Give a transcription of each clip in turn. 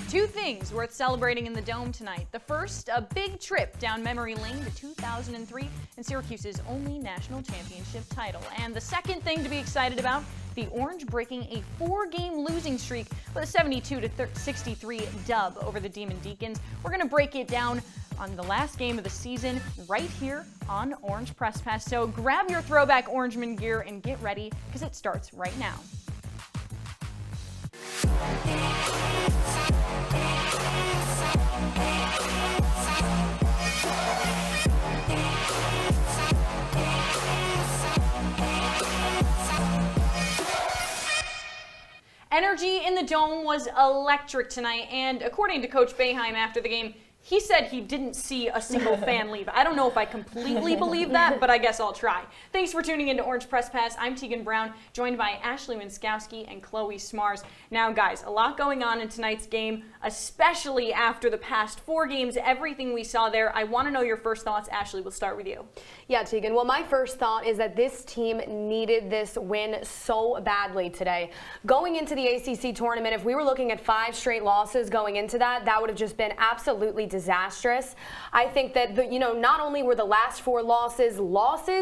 Two things worth celebrating in the Dome tonight. The first, a big trip down memory lane to 2003 and Syracuse's only national championship title. And the second thing to be excited about, the Orange breaking a 4-game losing streak with a 72-63 dub over the Demon Deacons. We're going to break it down on the last game of the season right here on Orange Press Pass. So grab your throwback Orangeman gear and get ready because it starts right now. Energy in the Dome was electric tonight, and according to Coach Boeheim after the game, he said he didn't see a single fan leave. I don't know if I completely believe that, but I guess I'll try. Thanks for tuning in to Orange Press Pass. I'm Teagan Brown, joined by Ashley Wenskoski and Chloe Smarz. Now, guys, a lot going on in tonight's game, especially after the past 4 games, everything we saw there. I want to know your first thoughts. Ashley, we'll start with you. Yeah, Teagan. Well, my first thought is that this team needed this win so badly today. Going into the ACC tournament, if we were looking at 5 straight losses going into that, that would have just been absolutely disastrous. I think that, not only were the last 4 losses,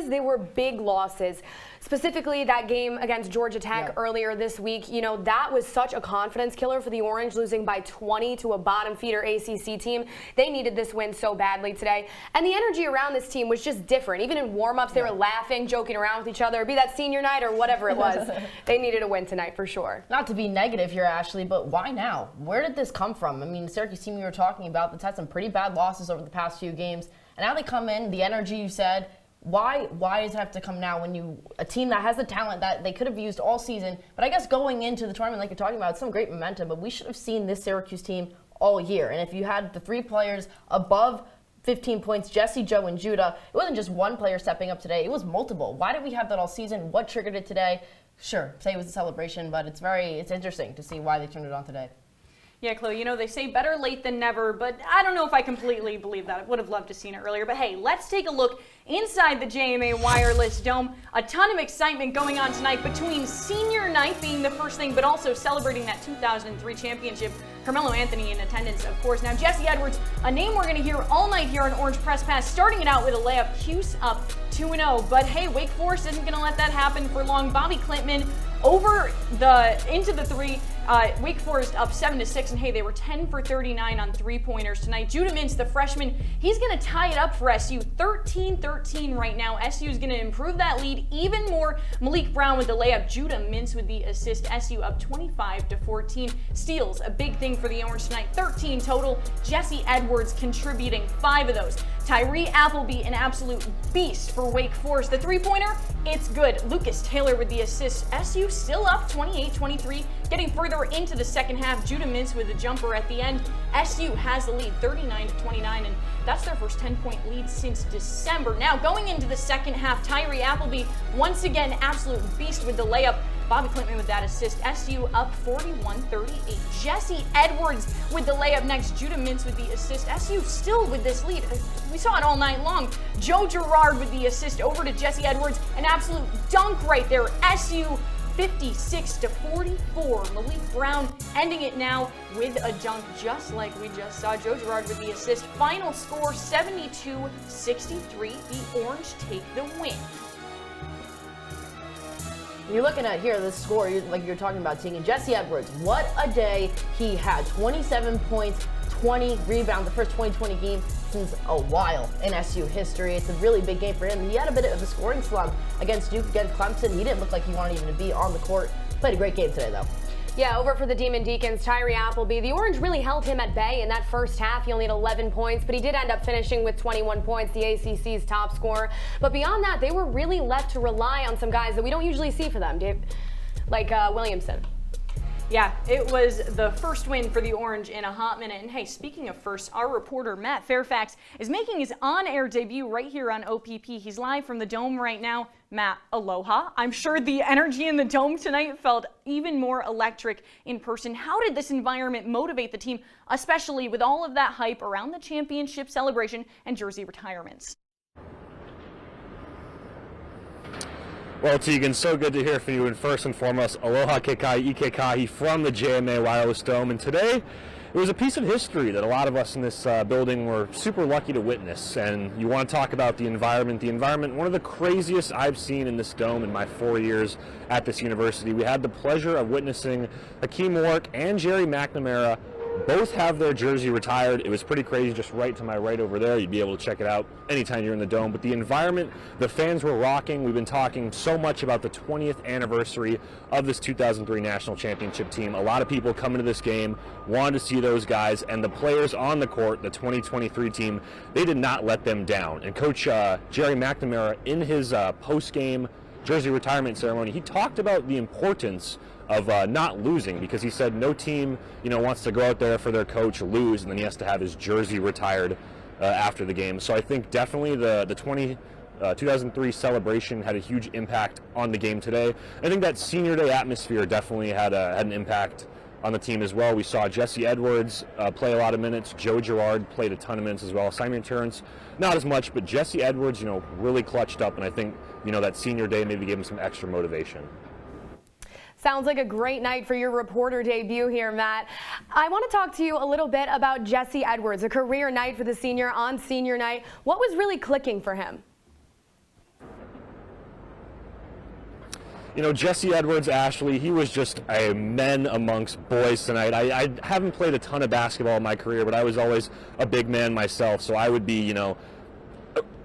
they were big losses. Specifically, that game against Georgia Tech earlier this week, that was such a confidence killer for the Orange, losing by 20 to a bottom feeder ACC team. They needed this win so badly today. And the energy around this team was just different. Even in warm-ups, they were laughing, joking around with each other, be that senior night or whatever it was. They needed a win tonight for sure. Not to be negative here, Ashley, but why now? Where did this come from? I mean, the Syracuse team we were talking about that's had some pretty bad losses over the past few games. And now they come in, the energy you said, Why does it have to come now when a team that has the talent that they could have used all season? But I guess going into the tournament, like you're talking about, it's some great momentum, but we should have seen this Syracuse team all year. And if you had the 3 players above 15 points, Jesse, Joe, and Judah, it wasn't just one player stepping up today, it was multiple. Why did we have that all season? What triggered it today? Sure, say it was a celebration, but it's interesting to see why they turned it on today. Yeah, Chloe, they say better late than never, but I don't know if I completely believe that. I would have loved to have seen it earlier. But hey, let's take a look inside the JMA Wireless Dome. A ton of excitement going on tonight between senior night being the first thing, but also celebrating that 2003 championship. Carmelo Anthony in attendance, of course. Now, Jesse Edwards, a name we're going to hear all night here on Orange Press Pass, starting it out with a layup. Cuse up 2-0. But hey, Wake Forest isn't going to let that happen for long. Bobby Klintman into the 3. Wake Forest up 7-6, and hey, they were 10 for 39 on 3-pointers tonight. Judah Mintz, the freshman, he's going to tie it up for SU. 13-13 right now. SU is going to improve that lead even more. Malik Brown with the layup. Judah Mintz with the assist. SU up 25-14. Steals, a big thing for the Orange tonight. 13 total. Jesse Edwards contributing 5 of those. Tyree Appleby, an absolute beast for Wake Forest. The 3-pointer, it's good. Lucas Taylor with the assist. SU still up 28-23. Getting further into the second half, Judah Mintz with the jumper at the end. SU has the lead 39-29, and that's their first 10-point lead since December. Now going into the second half, Tyree Appleby once again absolute beast with the layup. Bobby Klintman with that assist. SU up 41-38. Jesse Edwards with the layup next. Judah Mintz with the assist. SU still with this lead. We saw it all night long. Joe Girard with the assist over to Jesse Edwards. An absolute dunk right there. SU 56-44. Malik Brown ending it now with a dunk just like we just saw. Joe Girard with the assist. Final score 72-63. The Orange take the win. You're looking at here, this score, like you're talking about, Teagan. Jesse Edwards, what a day he had. 27 points, 20 rebounds, the first 2020 game since a while in SU history. It's a really big game for him. He had a bit of a scoring slump against Duke, against Clemson. He didn't look like he wanted even to be on the court. Played a great game today, though. Yeah, over for the Demon Deacons, Tyree Appleby. The Orange really held him at bay in that first half. He only had 11 points, but he did end up finishing with 21 points, the ACC's top scorer. But beyond that, they were really left to rely on some guys that we don't usually see for them, like Williamson. Yeah, it was the first win for the Orange in a hot minute. And hey, speaking of first, our reporter, Matt Fairfax, is making his on-air debut right here on OPP. He's live from the Dome right now. Matt, aloha. I'm sure the energy in the Dome tonight felt even more electric in person. How did this environment motivate the team, especially with all of that hype around the championship celebration and jersey retirements? Well, Teagan, so good to hear from you. And first and foremost, aloha kekai ike kahi from the JMA Wireless Dome. And today, it was a piece of history that a lot of us in this building were super lucky to witness. And you want to talk about the environment. The environment, one of the craziest I've seen in this dome in my 4 years at this university. We had the pleasure of witnessing Hakeem Warwick and Jerry McNamara both have their jersey retired. It was pretty crazy, just right to my right over there. You'd be able to check it out anytime you're in the dome. But the environment, the fans were rocking. We've been talking so much about the 20th anniversary of this 2003 National Championship team. A lot of people coming to this game wanted to see those guys, and the players on the court, the 2023 team, they did not let them down. And Coach Jerry McNamara, in his post-game jersey retirement ceremony, he talked about the importance of not losing, because he said no team, wants to go out there for their coach, lose, and then he has to have his jersey retired after the game. So I think definitely the 2003 celebration had a huge impact on the game today. I think that senior day atmosphere definitely had an impact on the team as well. We saw Jesse Edwards play a lot of minutes. Joe Girard played a ton of minutes as well. Simon Terrence, not as much, but Jesse Edwards, really clutched up, and I think, that senior day maybe gave him some extra motivation. Sounds like a great night for your reporter debut here, Matt. I want to talk to you a little bit about Jesse Edwards, a career night for the senior on senior night. What was really clicking for him? Jesse Edwards, Ashley, he was just a men amongst boys tonight. I haven't played a ton of basketball in my career, but I was always a big man myself, so I would be,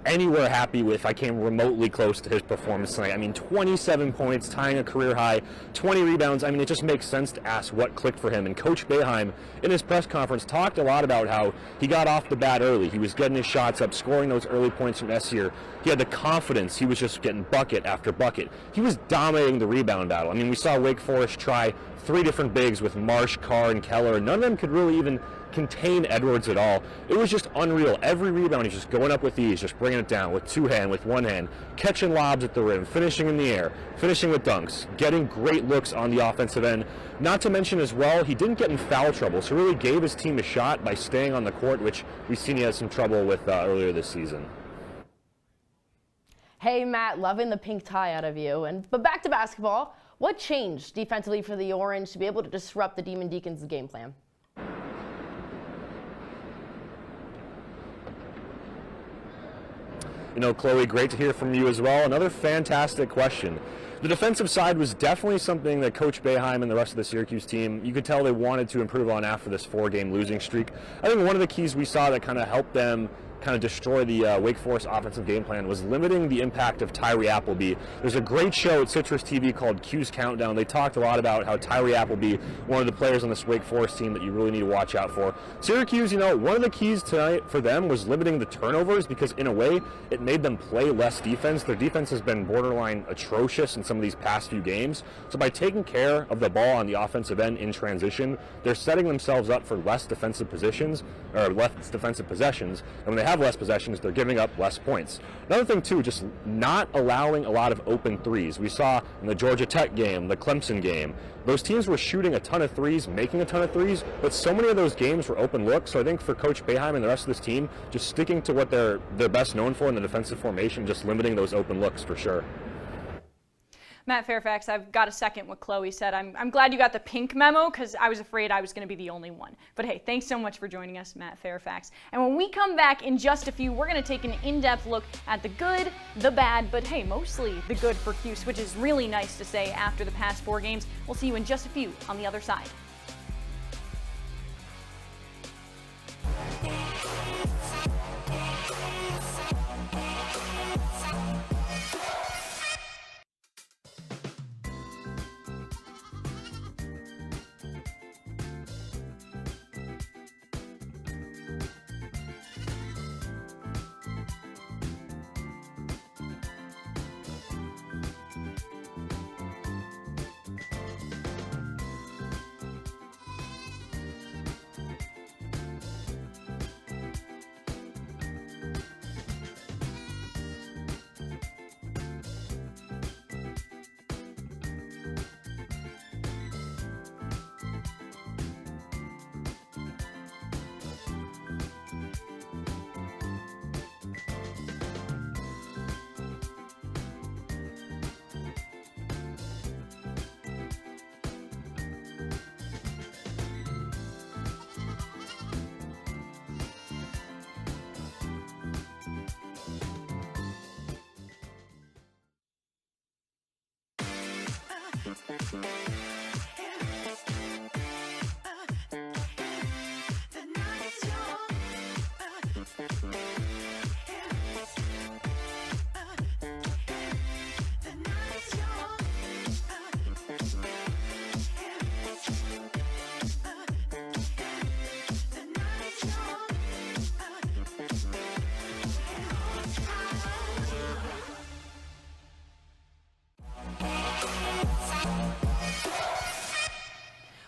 anywhere happy with if I came remotely close to his performance tonight. I mean, 27 points, tying a career high, 20 rebounds. I mean, it just makes sense to ask what clicked for him. And Coach Boeheim, in his press conference, talked a lot about how he got off the bat early. He was getting his shots up, scoring those early points from S-Year. He had the confidence. He was just getting bucket after bucket. He was dominating the rebound battle. I mean, we saw Wake Forest try 3 different bigs with Marsh, Carr, and Keller. None of them could really even contain Edwards at all. It was just unreal. Every rebound, he's just going up with ease, just bringing it down with 2 hand, with 1 hand, catching lobs at the rim, finishing in the air, finishing with dunks, getting great looks on the offensive end. Not to mention as well, he didn't get in foul trouble, so really gave his team a shot by staying on the court, which we've seen he had some trouble with earlier this season. Hey, Matt, loving the pink tie out of you. But back to basketball. What changed defensively for the Orange to be able to disrupt the Demon Deacons' game plan? Chloe, great to hear from you as well. Another fantastic question. The defensive side was definitely something that Coach Boeheim and the rest of the Syracuse team, you could tell they wanted to improve on after this 4-game losing streak. I think one of the keys we saw that kind of helped them kind of destroy the Wake Forest offensive game plan was limiting the impact of Tyree Appleby. There's a great show at CitrusTV called Q's Countdown. They talked a lot about how Tyree Appleby, one of the players on this Wake Forest team that you really need to watch out for. Syracuse, one of the keys tonight for them was limiting the turnovers, because in a way it made them play less defense. Their defense has been borderline atrocious in some of these past few games. So by taking care of the ball on the offensive end in transition, they're setting themselves up for less defensive positions, or less defensive possessions. And when they have less possessions, they're giving up less points. Another thing too, just not allowing a lot of open threes. We saw in the Georgia Tech game, the Clemson game, those teams were shooting a ton of threes, making a ton of threes, but so many of those games were open looks. So I think for Coach Boeheim and the rest of this team, just sticking to what they're best known for in the defensive formation, just limiting those open looks for sure. Matt Fairfax, I've got to second what Chloe said. I'm glad you got the pink memo, because I was afraid I was going to be the only one. But hey, thanks so much for joining us, Matt Fairfax. And when we come back in just a few, we're going to take an in-depth look at the good, the bad, but hey, mostly the good for Cuse, which is really nice to say after the past 4 games. We'll see you in just a few on the other side.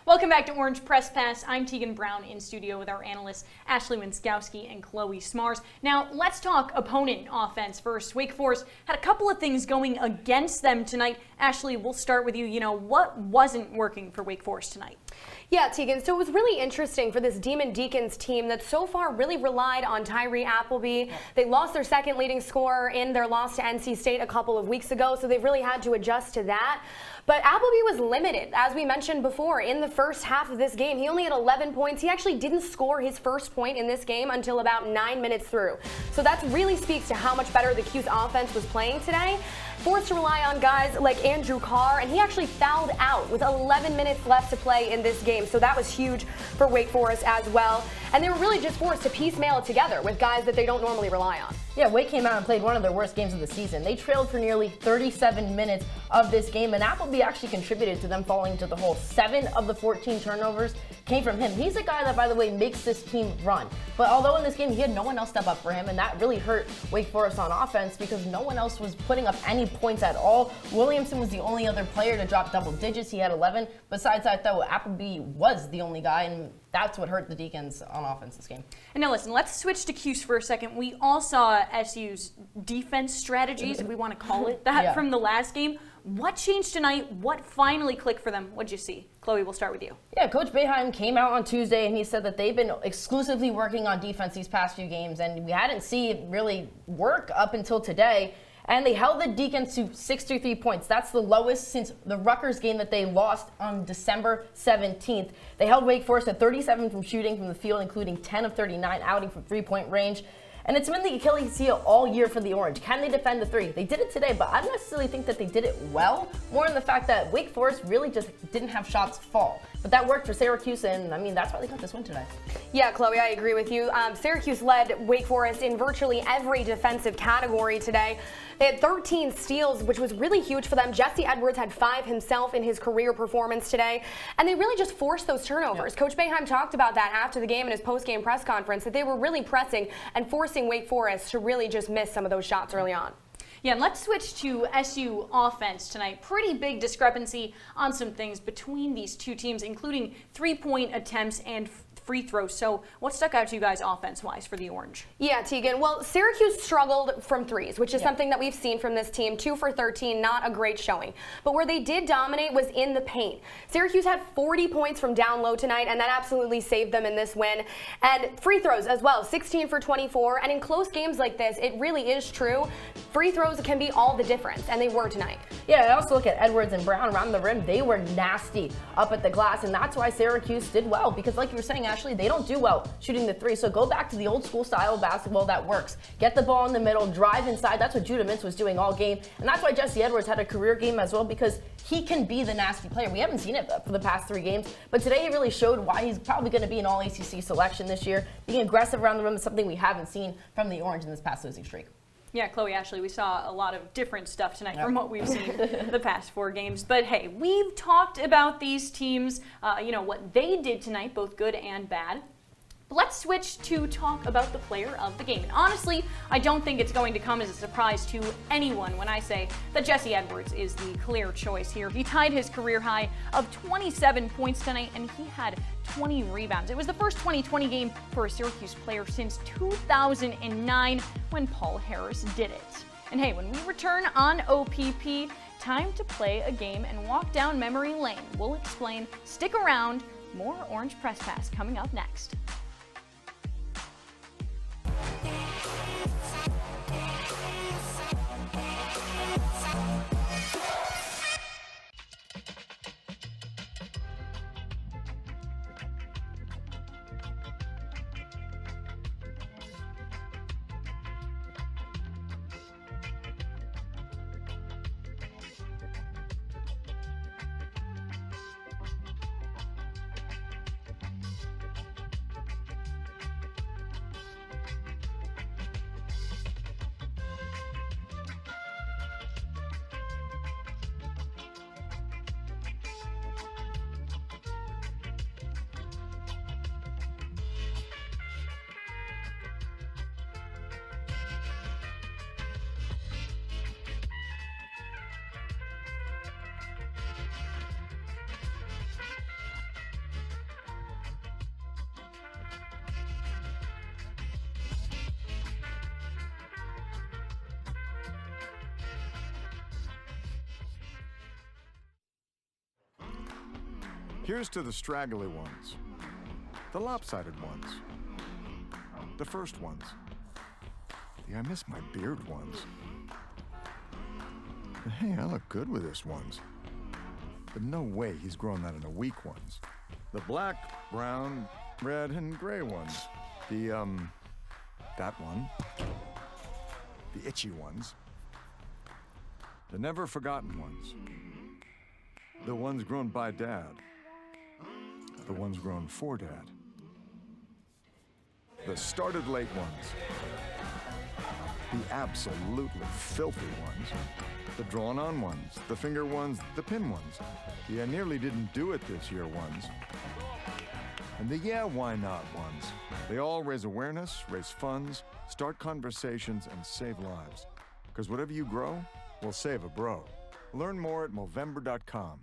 Welcome back to Orange Press Pass. I'm Teagan Brown in studio with our analysts Ashley Wenskoski and Chloe Smarz. Now, let's talk opponent offense first. Wake Forest had a couple of things going against them tonight. Ashley, we'll start with you. You know, what wasn't working for Wake Forest tonight? Yeah, Teagan, so it was really interesting for this Demon Deacons team that so far really relied on Tyree Appleby. They lost their second leading scorer in their loss to NC State a couple of weeks ago, so they've really had to adjust to that. But Appleby was limited, as we mentioned before, in the first half of this game. He only had 11 points. He actually didn't score his first point in this game until about 9 minutes through. So that really speaks to how much better the Cuse offense was playing today. Forced to rely on guys like Andrew Carr, and he actually fouled out with 11 minutes left to play in this game. So that was huge for Wake Forest as well. And they were really just forced to piecemeal it together with guys that they don't normally rely on. Yeah, Wake came out and played one of their worst games of the season. They trailed for nearly 37 minutes of this game, and Appleby actually contributed to them falling into the hole. 7 of the 14 turnovers came from him. He's a guy that, by the way, makes this team run. But although in this game he had no one else step up for him, and that really hurt Wake Forest on offense because no one else was putting up any points at all. Williamson was the only other player to drop double digits. He had 11. Besides that, though, Appleby was the only guy, and that's what hurt the Deacons on offense this game. And now listen, let's switch to Cuse for a second. We all saw SU's defense strategies, if we want to call it that, from the last game. What changed tonight? What finally clicked for them? What'd you see? Chloe, we'll start with you. Yeah, Coach Boeheim came out on Tuesday and he said that they've been exclusively working on defense these past few games, and we hadn't seen it really work up until today. And they held the Deacons to 63 points. That's the lowest since the Rutgers game that they lost on December 17th. They held Wake Forest at 37 from shooting from the field, including 10 of 39 outing from three-point range. And it's been the Achilles heel all year for the Orange. Can they defend the three? They did it today, but I don't necessarily think that they did it well. More in the fact that Wake Forest really just didn't have shots fall. But that worked for Syracuse, and I mean, that's why they got this win today. Yeah, Chloe, I agree with you. Syracuse led Wake Forest in virtually every defensive category today. They had 13 steals, which was really huge for them. Jesse Edwards had 5 himself in his career performance today, and they really just forced those turnovers. Yep. Coach Boeheim talked about that after the game in his post-game press conference, that they were really pressing and forcing Wake Forest to really just miss some of those shots early on. Yeah, and let's switch to SU offense tonight. Pretty big discrepancy on some things between these two teams, including three-point attempts and free throws. So what stuck out to you guys offense-wise for the Orange? Yeah, Teagan. Well, Syracuse struggled from threes, which is something that we've seen from this team. 2 for 13, not a great showing. But where they did dominate was in the paint. Syracuse had 40 points from down low tonight, and that absolutely saved them in this win. And free throws as well, 16 for 24. And in close games like this, it really is true. Free throws can be all the difference, and they were tonight. Yeah, I also look at Edwards and Brown around the rim. They were nasty up at the glass, and that's why Syracuse did well. Because like you were saying, Ashley, they don't do well shooting the three. So go back to the old school style of basketball that works. Get the ball in the middle, drive inside. That's what Judah Mintz was doing all game. And that's why Jesse Edwards had a career game as well, because he can be the nasty player. We haven't seen it for the past 3 games, but today he really showed why he's probably going to be an all-ACC selection this year. Being aggressive around the rim is something we haven't seen from the Orange in this past losing streak. Yeah, Chloe, Ashley, we saw a lot of different stuff tonight from what we've seen the past 4 games. But hey, we've talked about these teams, what they did tonight, both good and bad. Let's switch to talk about the player of the game. And honestly, I don't think it's going to come as a surprise to anyone when I say that Jesse Edwards is the clear choice here. He tied his career high of 27 points tonight, and he had 20 rebounds. It was the first 20-20 game for a Syracuse player since 2009 when Paul Harris did it. And hey, when we return on OPP, time to play a game and walk down memory lane. We'll explain. Stick around. More Orange Press Pass coming up next. Here's to the straggly ones, the lopsided ones, the first ones, the I miss my beard ones. Hey, I look good with this ones. But no way he's grown that in the weak ones. The black, brown, red, and gray ones. That one. The itchy ones. The never forgotten ones. The ones grown by Dad. The ones grown for Dad. The started late ones. The absolutely filthy ones. The drawn-on ones, the finger ones, the pin ones. The I nearly didn't do it this year ones. And the yeah, why not ones. They all raise awareness, raise funds, start conversations, and save lives. Because whatever you grow will save a bro. Learn more at Movember.com.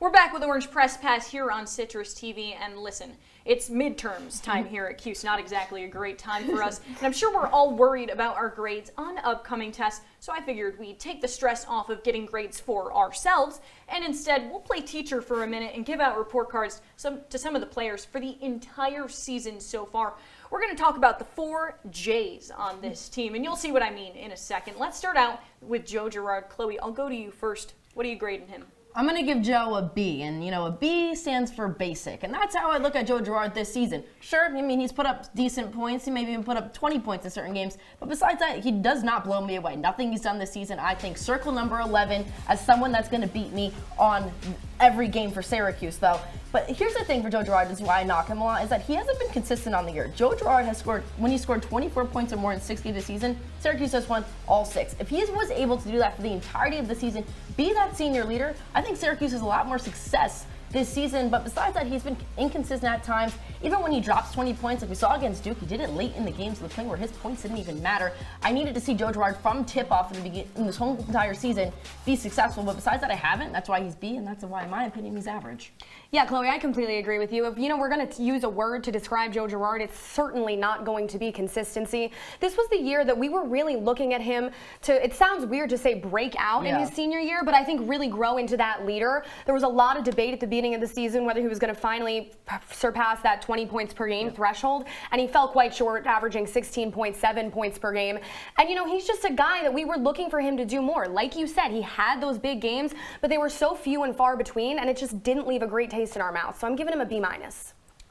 We're back with Orange Press Pass here on Citrus TV, and listen, it's midterms time here at Cuse. Not exactly a great time for us, and I'm sure we're all worried about our grades on upcoming tests, so I figured we'd take the stress off of getting grades for ourselves, and instead we'll play teacher for a minute and give out report cards to some of the players for the entire season so far. We're going to talk about the 4 J's on this team, and you'll see what I mean in a second. Let's start out with Joe Girard. Chloe, I'll go to you first. What are you grading him? I'm going to give Joe a B, and a B stands for basic, and that's how I look at Joe Girard this season. Sure, I mean, he's put up decent points, he maybe even put up 20 points in certain games, but besides that, he does not blow me away. Nothing he's done this season, I think, circle number 11 as someone that's going to beat me on every game for Syracuse, though. But here's the thing for Joe Girard, this is why I knock him a lot, is that he hasn't been consistent on the year. Joe Girard has scored, when he scored 24 points or more in 6 games this season, Syracuse has won all 6. If he was able to do that for the entirety of the season, be that senior leader, I think Syracuse has a lot more success this season. But besides that, he's been inconsistent at times. Even when he drops 20 points, like we saw against Duke, he did it late in the game to the point where his points didn't even matter. I needed to see Joe Girard from tip-off in this whole entire season be successful. But besides that, I haven't. That's why he's B, and that's why, in my opinion, he's average. Yeah, Chloe, I completely agree with you. If we're going to use a word to describe Joe Girard, it's certainly not going to be consistency. This was the year that we were really looking at him to, it sounds weird to say break out in his senior year, but I think really grow into that leader. There was a lot of debate at the beginning of the season whether he was going to finally surpass that 20 points per game threshold, and he fell quite short, averaging 16.7 points per game. And, he's just a guy that we were looking for him to do more. Like you said, he had those big games, but they were so few and far between, and it just didn't leave a great taste in our mouth. So I'm giving him a B-.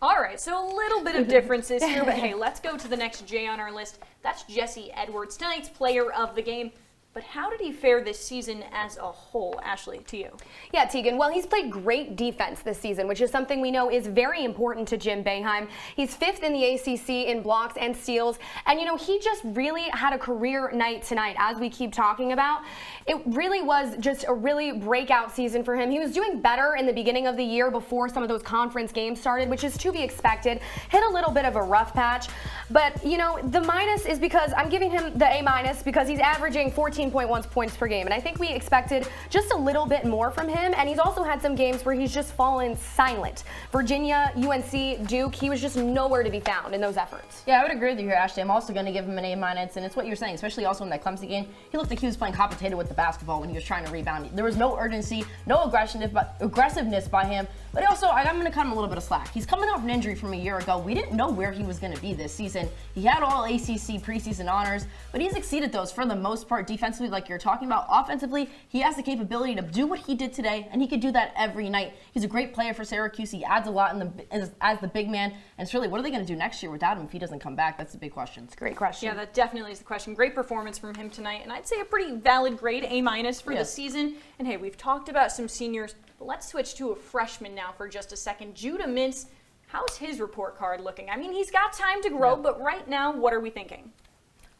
All right, so a little bit of differences here, but hey, let's go to the next J on our list. That's Jesse Edwards, tonight's player of the game. But how did he fare this season as a whole? Ashley, to you. Yeah, Teagan. Well, he's played great defense this season, which is something we know is very important to Jim Boeheim. He's 5th in the ACC in blocks and steals. And, he just really had a career night tonight, as we keep talking about. It really was just a really breakout season for him. He was doing better in the beginning of the year before some of those conference games started, which is to be expected. Hit a little bit of a rough patch. But, the minus is because I'm giving him the A- because he's averaging 14.1 points per game. And I think we expected just a little bit more from him. And he's also had some games where he's just fallen silent. Virginia, UNC, Duke, he was just nowhere to be found in those efforts. Yeah, I would agree with you here, Ashley. I'm also going to give him an A-, and it's what you're saying, especially also in that Clemson game. He looked like he was playing hot potato with the basketball when he was trying to rebound. There was no urgency, no aggressiveness by him. But also, I'm going to cut him a little bit of slack. He's coming off an injury from a year ago. We didn't know where he was going to be this season. He had all ACC preseason honors, but he's exceeded those for the most part defensively, like you're talking about. Offensively, he has the capability to do what he did today, and he could do that every night. He's a great player for Syracuse. He adds a lot as the big man. And it's really, what are they going to do next year without him if he doesn't come back? That's the big question. It's a great question. Yeah, that definitely is the question. Great performance from him tonight, and I'd say a pretty valid grade, A- for the season. And hey, we've talked about some seniors, but let's switch to a freshman now for just a second. Judah Mintz, how's his report card looking? I mean, he's got time to grow, but right now, what are we thinking?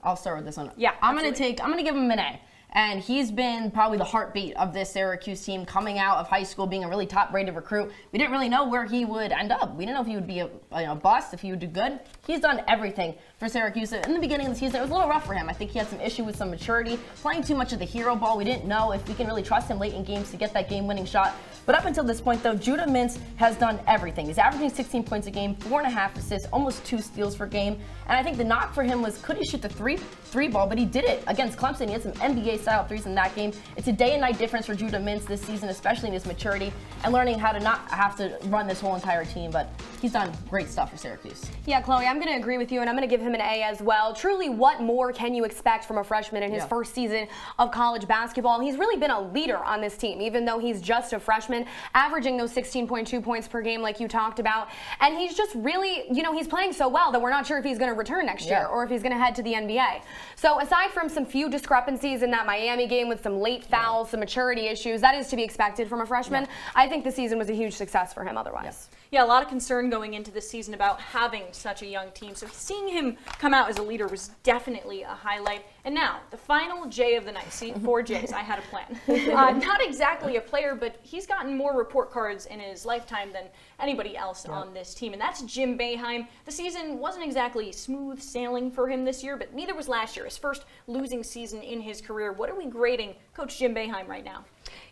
I'll start with this one. Yeah, I'm going to give him an A. And he's been probably the heartbeat of this Syracuse team, coming out of high school, being a really top-rated recruit. We didn't really know where he would end up. We didn't know if he would be a bust, if he would do good. He's done everything for Syracuse. In the beginning of the season, it was a little rough for him. I think he had some issue with some maturity, playing too much of the hero ball. We didn't know if we can really trust him late in games to get that game-winning shot. But up until this point, though, Judah Mintz has done everything. He's averaging 16 points a game, 4.5 assists, almost 2 steals per game. And I think the knock for him was, could he shoot the three ball? But he did it against Clemson. He had some NBA-style threes in that game. It's a day and night difference for Judah Mintz this season, especially in his maturity and learning how to not have to run this whole entire team. But he's done great stuff for Syracuse. Yeah, Chloe, I'm going to agree with you, and I'm going to give him an A as well. Truly, what more can you expect from a freshman in his first season of college basketball? He's really been a leader on this team, even though he's just a freshman, averaging those 16.2 points per game like you talked about. And he's just really, he's playing so well that we're not sure if he's going to return next year or if he's going to head to the NBA. So aside from some few discrepancies in that Miami game with some late fouls, some maturity issues, that is to be expected from a freshman. I think the season was a huge success for him otherwise. Yeah, a lot of concern going into this season about having such a young team. So seeing him come out as a leader was definitely a highlight. And now, the final J of the night. See, 4 J's. I had a plan. Not exactly a player, but he's gotten more report cards in his lifetime than anybody else on this team. And that's Jim Boeheim. The season wasn't exactly smooth sailing for him this year, but neither was last year. His first losing season in his career. What are we grading Coach Jim Boeheim right now?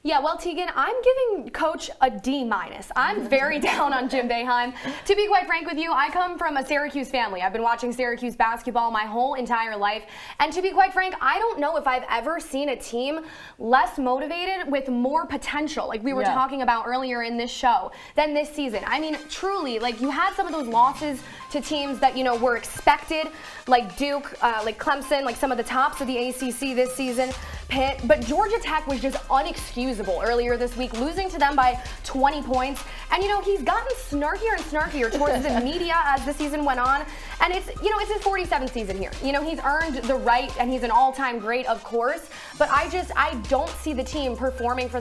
Yeah, well, Teagan, I'm giving Coach a D-. I'm very down on Jim Boeheim. To be quite frank with you, I come from a Syracuse family. I've been watching Syracuse basketball my whole entire life. And to be quite frank, I don't know if I've ever seen a team less motivated with more potential, like we were talking about earlier in this show, than this season. I mean, truly, like you had some of those losses to teams that, were expected, like Duke, like Clemson, like some of the tops of the ACC this season, Pitt. But Georgia Tech was just unexcusable earlier this week, losing to them by 20 points. And, he's gotten snarkier and snarkier towards the media as the season went on. And it's, it's his 47th season here. He's earned the right, and he's an all-time great, of course. But I don't see the team performing for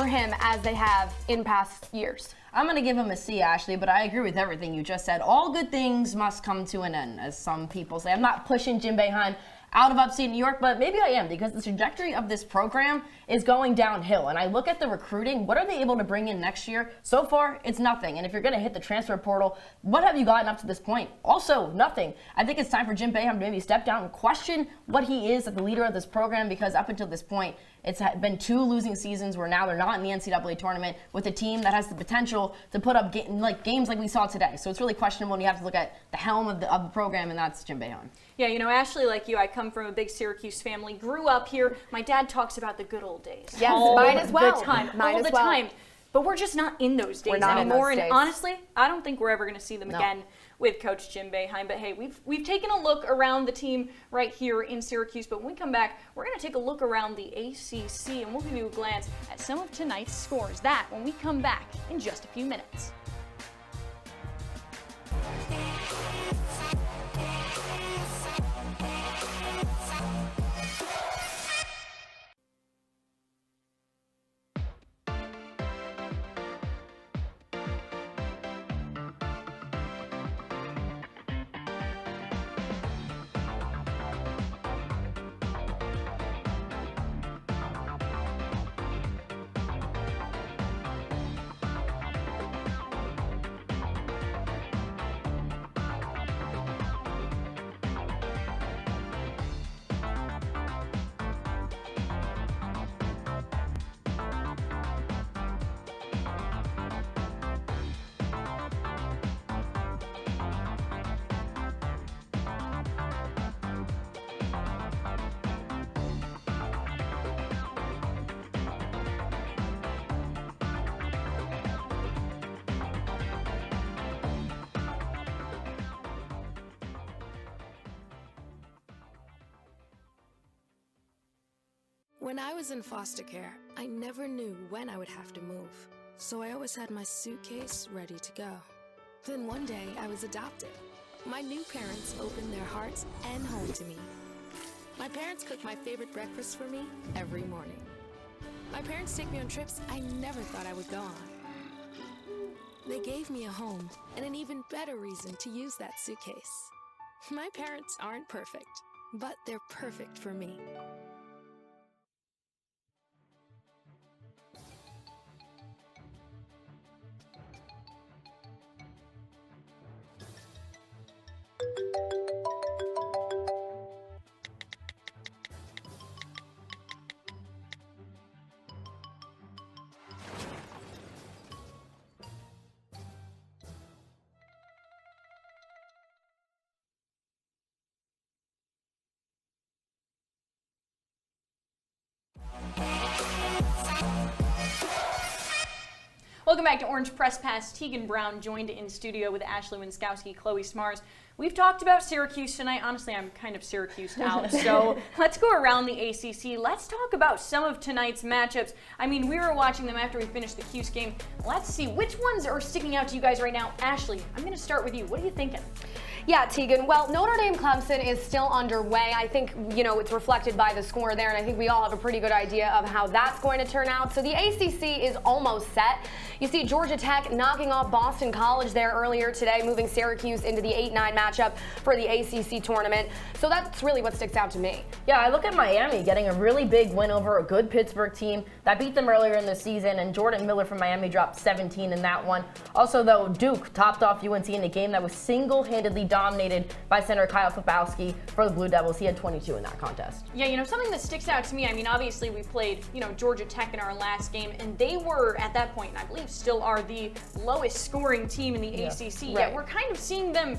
him as they have in past years. I'm going to give him a C, Ashley, but I agree with everything you just said. All good things must come to an end, as some people say. I'm not pushing Jim Boeheim out of upstate New York, but maybe I am, because the trajectory of this program is going downhill. And I look at the recruiting, what are they able to bring in next year? So far, it's nothing. And if you're going to hit the transfer portal, what have you gotten up to this point? Also, nothing. I think it's time for Jim Boeheim to maybe step down and question what he is as the leader of this program, because up until this point, it's been 2 losing seasons where now they're not in the NCAA tournament with a team that has the potential to put up games like we saw today. So it's really questionable, and you have to look at the helm of the program, and that's Jim Boeheim. Yeah, Ashley, like you, I come from a big Syracuse family, grew up here. My dad talks about the good old days. Yes, all mine as well. The time, mine all as the well. time. But we're just not in those days anymore. And honestly, I don't think we're ever going to see them again with Coach Jim Boeheim. But hey, we've taken a look around the team right here in Syracuse. But when we come back, we're going to take a look around the ACC, and we'll give you a glance at some of tonight's scores. That when we come back in just a few minutes. When I was in foster care, I never knew when I would have to move, so I always had my suitcase ready to go. Then one day, I was adopted. My new parents opened their hearts and home to me. My parents cook my favorite breakfast for me every morning. My parents take me on trips I never thought I would go on. They gave me a home and an even better reason to use that suitcase. My parents aren't perfect, but they're perfect for me. Welcome back to Orange Press Pass. Teagan Brown joined in studio with Ashley Wenskoski, Chloe Smarz. We've talked about Syracuse tonight. Honestly, I'm kind of Syracuse out. So let's go around the ACC. Let's talk about some of tonight's matchups. I mean, we were watching them after we finished the Cuse game. Let's see which ones are sticking out to you guys right now. Ashley, I'm going to start with you. What are you thinking? Yeah, Teagan. Well, Notre Dame Clemson is still underway. I think, it's reflected by the score there, and I think we all have a pretty good idea of how that's going to turn out. So the ACC is almost set. You see Georgia Tech knocking off Boston College there earlier today, moving Syracuse into the 8-9 matchup for the ACC tournament. So that's really what sticks out to me. Yeah, I look at Miami getting a really big win over a good Pittsburgh team that beat them earlier in the season, and Jordan Miller from Miami dropped 17 in that one. Also, though, Duke topped off UNC in a game that was single-handedly dominated by center Kyle Fabowski for the Blue Devils. He had 22 in that contest. Yeah, something that sticks out to me, I mean, obviously we played, Georgia Tech in our last game, and they were, at that point, and I believe still are, the lowest scoring team in the ACC. Right. Yet we're kind of seeing them,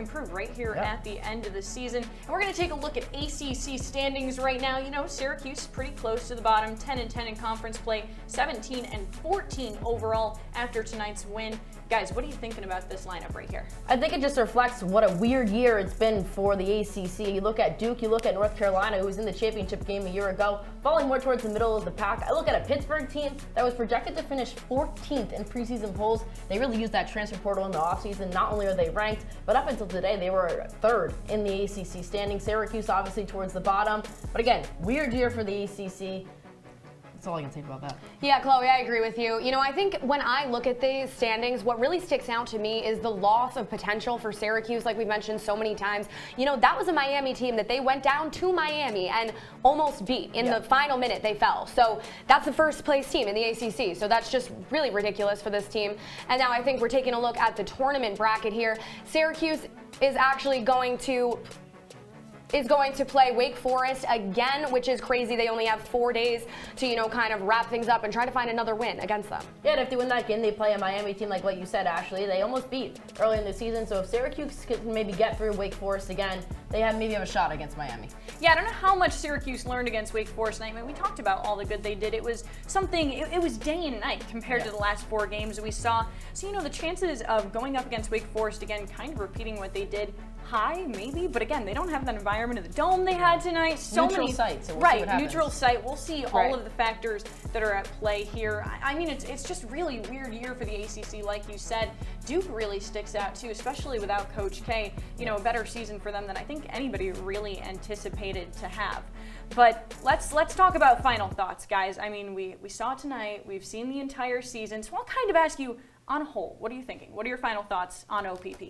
improve right here at the end of the season. And we're going to take a look at ACC standings right now. Syracuse pretty close to the bottom, 10-10 in conference play, 17-14 overall after tonight's win. Guys, what are you thinking about this lineup right here? I think it just reflects what a weird year it's been for the ACC. You look at Duke, you look at North Carolina, who was in the championship game a year ago, falling more towards the middle of the pack. I look at a Pittsburgh team that was projected to finish 14th in preseason polls. They really used that transfer portal in the offseason. Not only are they ranked, but up until today, they were third in the ACC standing. Syracuse obviously towards the bottom. But again, weird year for the ACC. That's all I can say about that. Yeah, Chloe, I agree with you. I think when I look at these standings, what really sticks out to me is the loss of potential for Syracuse, like we've mentioned so many times. That was a Miami team that they went down to Miami and almost beat. In the final minute, they fell. So that's the first place team in the ACC. So that's just really ridiculous for this team. And now I think we're taking a look at the tournament bracket here. Syracuse is actually going to play Wake Forest again, which is crazy. They only have 4 days to, kind of wrap things up and try to find another win against them. Yeah, and if they win that game, they play a Miami team like what you said, Ashley. They almost beat early in the season, so if Syracuse can maybe get through Wake Forest again, they maybe have a shot against Miami. Yeah, I don't know how much Syracuse learned against Wake Forest tonight. I mean, we talked about all the good they did. It was something, it was day and night compared to the last 4 games we saw. So, the chances of going up against Wake Forest again, kind of repeating what they did, high, maybe, but again, they don't have that environment of the dome they had tonight. So neutral many site, so we'll see what happens. Neutral site. We'll see all of the factors that are at play here. I mean, it's just really weird year for the ACC, like you said. Duke really sticks out too, especially without Coach K. A better season for them than I think anybody really anticipated to have. But let's talk about final thoughts, guys. I mean, we saw tonight. We've seen the entire season. So I'll kind of ask you, on a whole, what are you thinking? What are your final thoughts on OPP?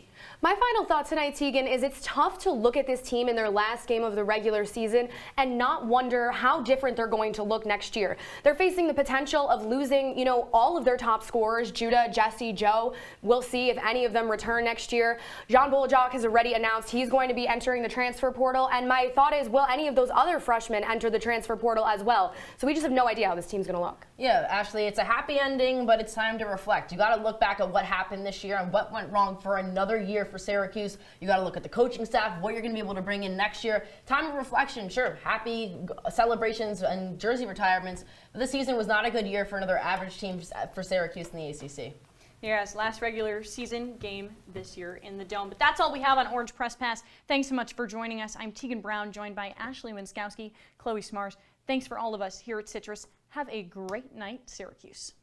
My final thought tonight, Teagan, is it's tough to look at this team in their last game of the regular season and not wonder how different they're going to look next year. They're facing the potential of losing, all of their top scorers, Judah, Jesse, Joe. We'll see if any of them return next year. John Bolajok has already announced he's going to be entering the transfer portal, and my thought is, will any of those other freshmen enter the transfer portal as well? So we just have no idea how this team's going to look. Yeah, Ashley, it's a happy ending, but it's time to reflect. You got to look back at what happened this year and what went wrong for another year for Syracuse. You got to look at the coaching staff, what you're going to be able to bring in next year. Time of reflection, sure, happy celebrations and jersey retirements, but this season was not a good year for another average team for Syracuse in the ACC. Yes, last regular season game this year in the Dome. But that's all we have on Orange Press Pass. Thanks so much for joining us. I'm Teagan Brown, joined by Ashley Wenskoski, Chloe Smarz. Thanks for all of us here at Citrus. Have a great night, Syracuse.